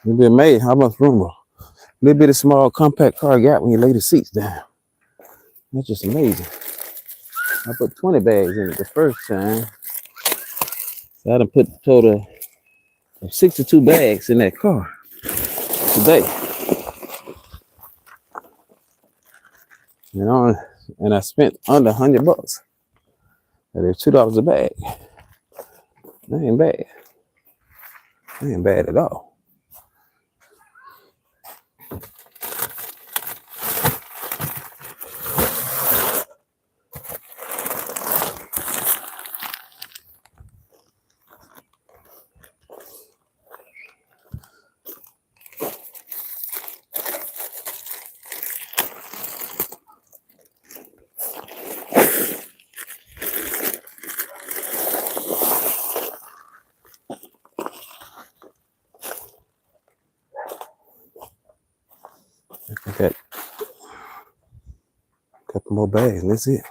Speaker 1: You'd be amazed how much room a little bit of small compact car got when you lay the seats down. That's just amazing. I put 20 bags in it the first time. So I done put a total of 62 bags in that car today. You know, and I spent under $100. That is $2 a bag. That ain't bad. That ain't bad at all. I got a couple more bags, and that's it.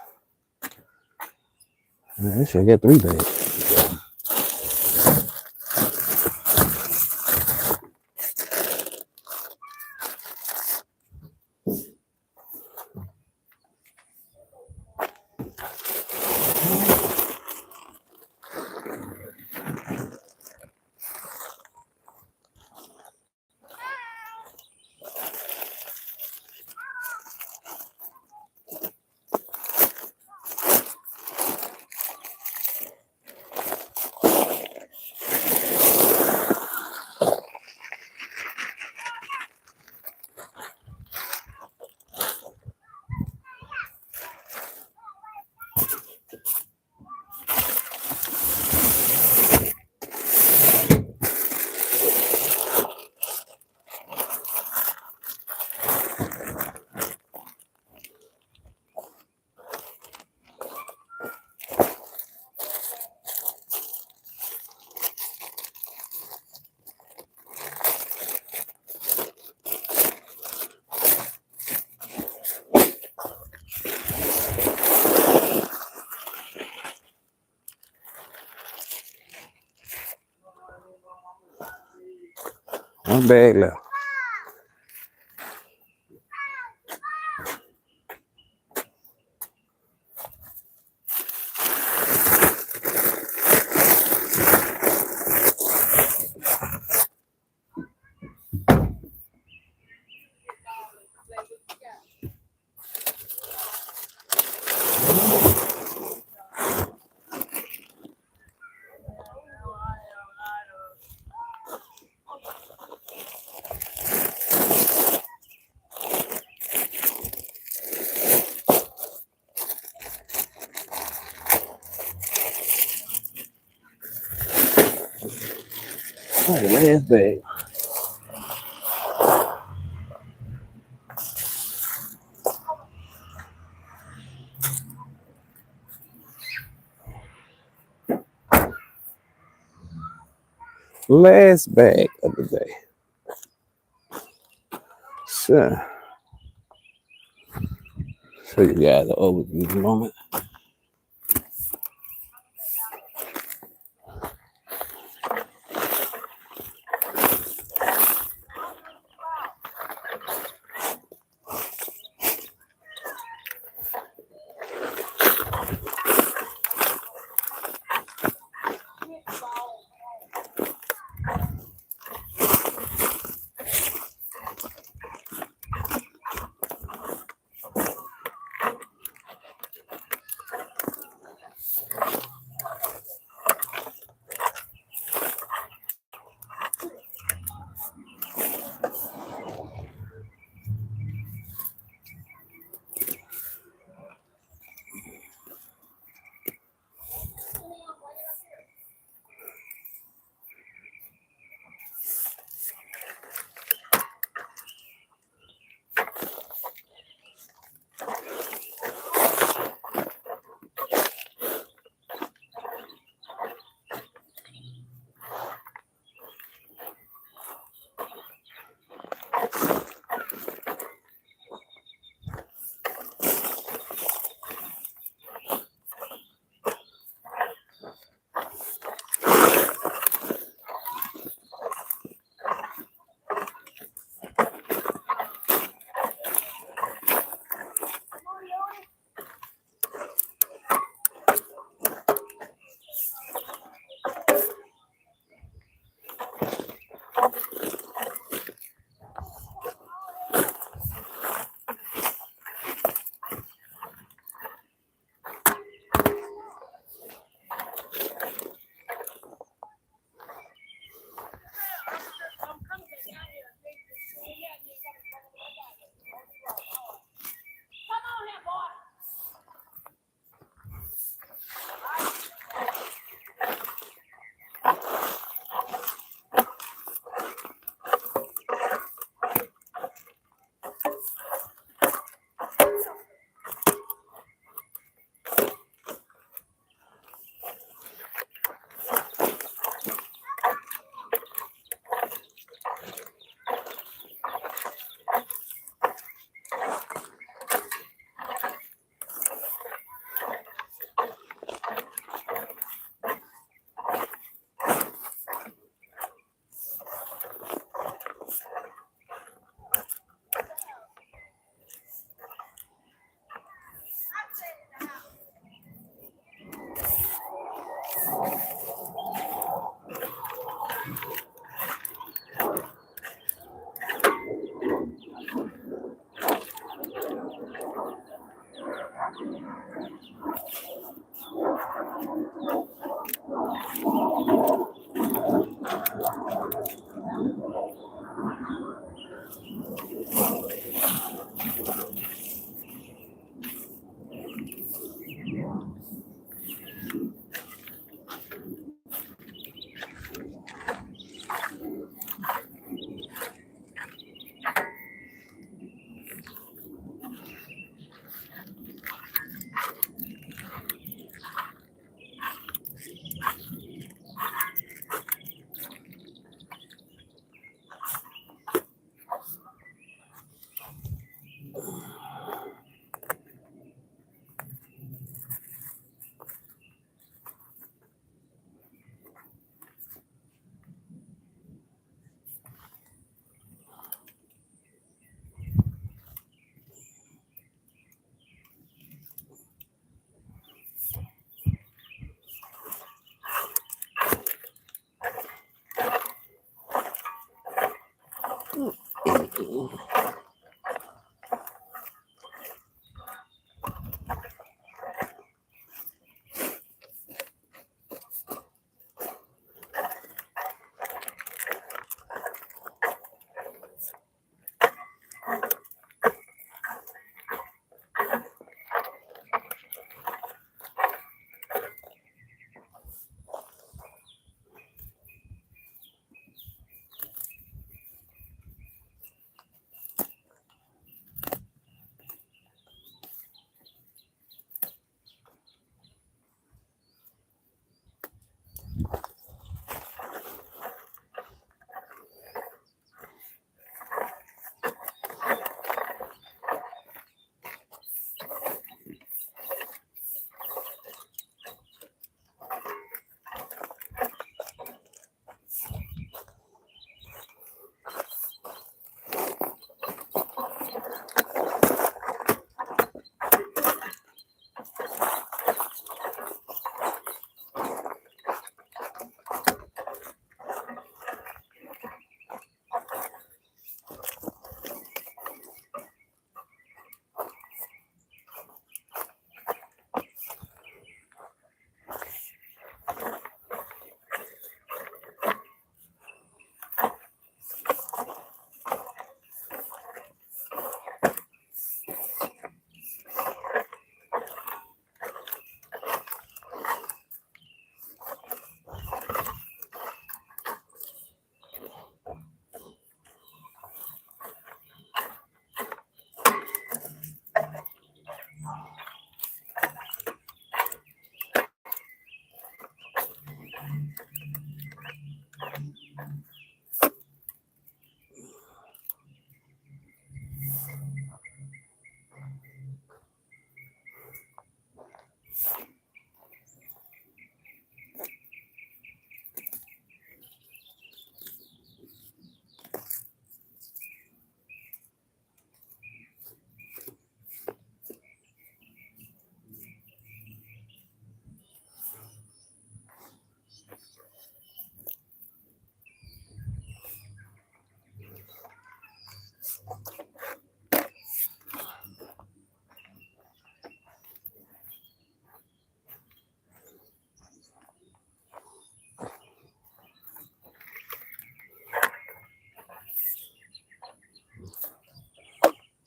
Speaker 1: Actually, I got 3 bags. One bag left. Oh, the last bag. Last bag of the day. So, show you guys an overview in a moment.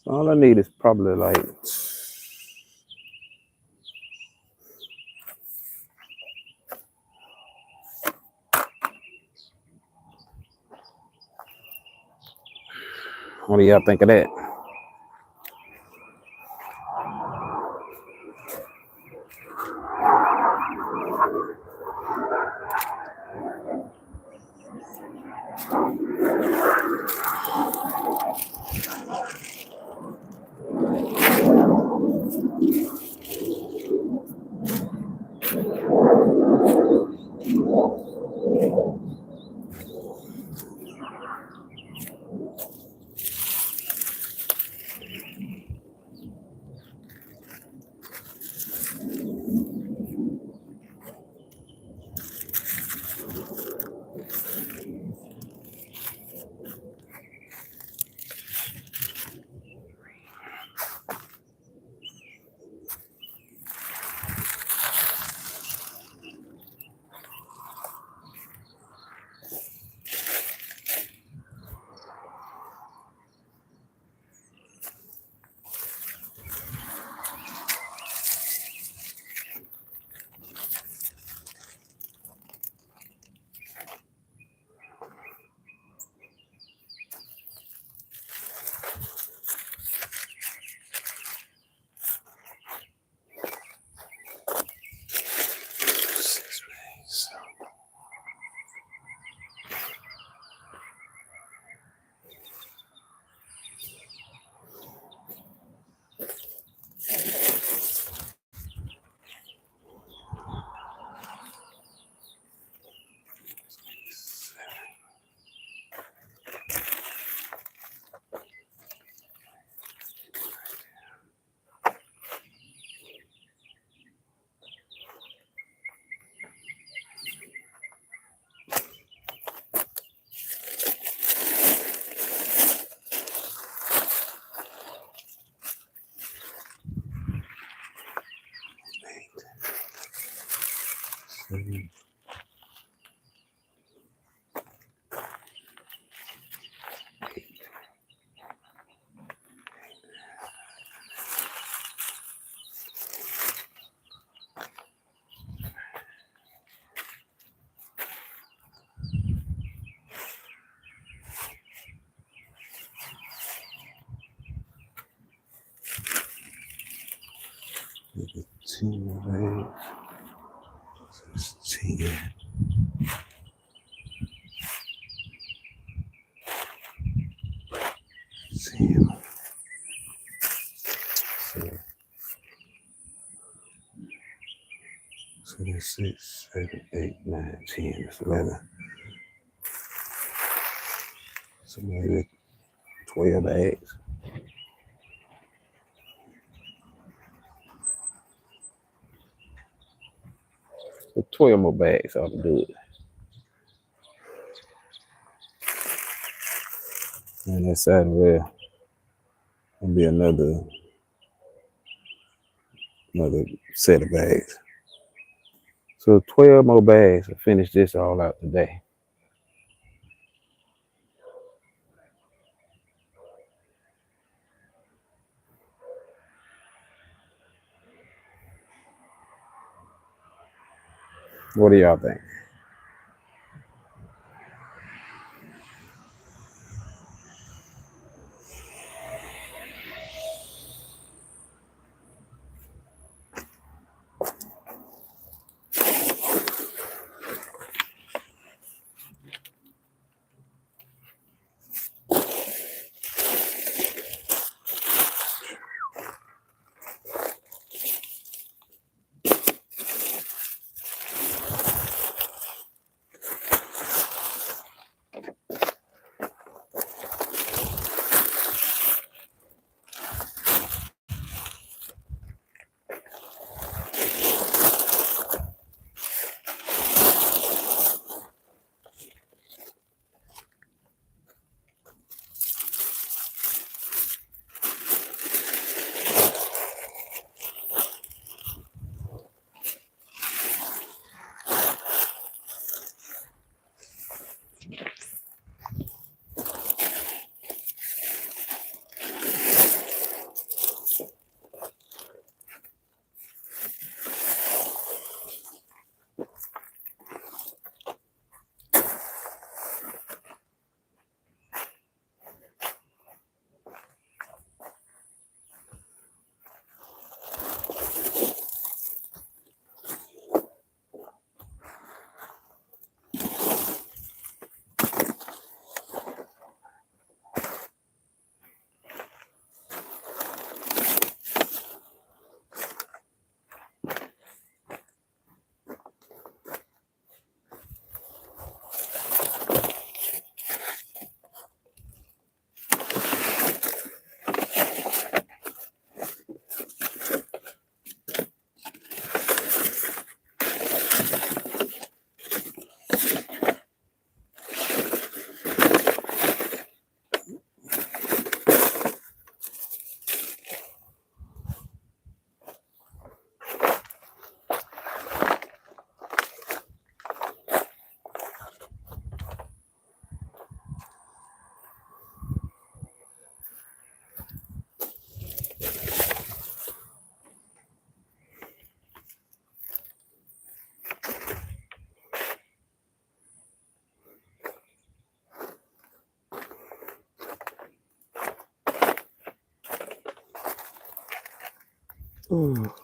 Speaker 1: All I need is probably like what do y'all think of that? So that's 6, 7, 8, 9, 10, that's 11. So maybe 12 bags. So 12 more bags ought to do it. And that side of there will be another set of bags. So 12 more bags to finish this all out today. What do y'all think?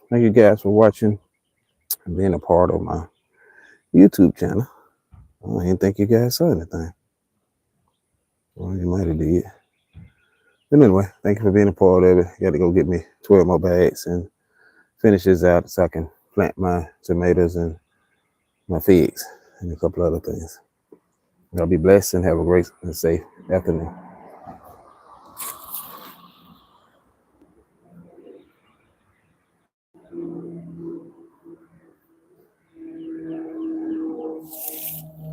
Speaker 1: Thank you guys for watching and being a part of my YouTube channel. I didn't think you guys saw anything. Well, you might have did. But anyway, thank you for being a part of it. Got to go get me 12 more bags and finish this out so I can plant my tomatoes and my figs and a couple other things. Y'all be blessed and have a great and safe afternoon.